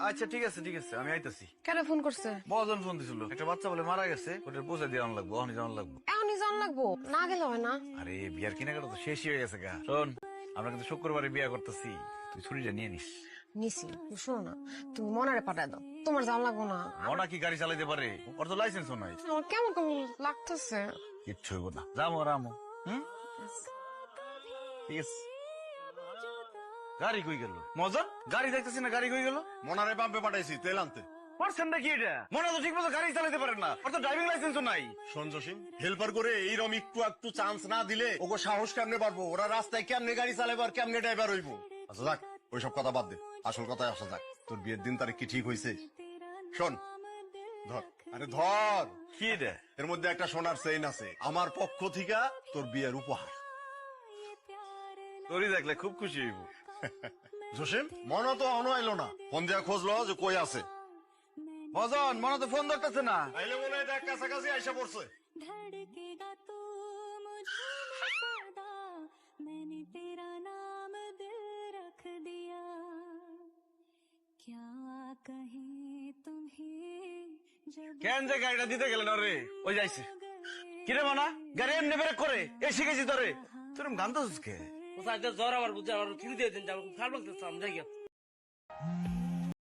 আচ্ছা ঠিক আছে আমি আইতাছি। কেন ফোন করছে? মহাজন ফোন দিছিল, একটা বাচ্চা বলে মারা গেছে, ওটার পৌঁছে দিয়ে আনা লাগবো, অহনি যাওয়ান লাগবো। এখনই জান লাগবো, না গেলে হয় না? আরে বিয়ার কেনাকাটা তো শেষই হয়ে গেছে গা। শোন, আমরা কিন্তু শুক্রবারে বিয়া করতেছি, তুই ছুরিটা নিয়ে নিস। নিছি, শোনো না, তুমি মনারে পাঠায় দাও, তোমার জান লাগবো না। মনা কি গাড়ি চালাইতে পারে? ওর তো লাইসেন্সও নাই। আমার কেমন কেমন লাগতেছে। কিচ্ছু হইব না, রামো রামো। হুম, ঠিক আছে। গাড়ি কই গেল? মজন গাড়ি দেখতেছি না, গাড়ি কই গেল? মনারে বাম্পে পাঠাইছি তেল আনতে। পারছেন নাকি এটা? মনে তো ঠিক মতো গাড়ি চালাতে পারেন না, ওর তো ড্রাইভিং লাইসেন্সও নাই। শোন জসিম, হেল্পার করে এইরকম একটু চান্স না দিলে ওকে সাহস কেমনে পারবো? ওরা রাস্তায় কেমনে গাড়ি চালাবে আর কেমনে ড্রাইভার হইব? আচ্ছা যাক, ওইসব কথা বাদ দে, আসল কথায় আসা যাক। তোর বিয়ের দিন তারিখ কি ঠিক হয়েছে? শোন, ধর, আরে ধর। কি এটা? এর মধ্যে একটা সোনার চেইন আছে, আমার পক্ষ থেকে তোর বিয়ের উপহার। তোরই দেখলে খুব খুশি হইব। জসিম, মনে তো অন আইলো না, ফোন দিয়া খোঁজলো যে কই আছে। মজন মনে তো ফোন ধরতেছে না। আইলে মনে হয় দেখ কাছাকাছি আইসা পড়ছে। धड़केगा तू मुझे न पता मैंने तेरा नाम दिल रख दिया क्या कहें तुम्हें जब কেন যে গাড়িটা দিতে গেলেন রে? ওই যাইছে। কিরে মানা, গাড়ি এমনি ব্রেক করে এ শিখেছি তোরে। তোর গান তো কে? জ্বর আবার বুঝে আমার ফিরে দিয়ে দিন, খারাপ লাগতেছে, আমি যাই গিয়া।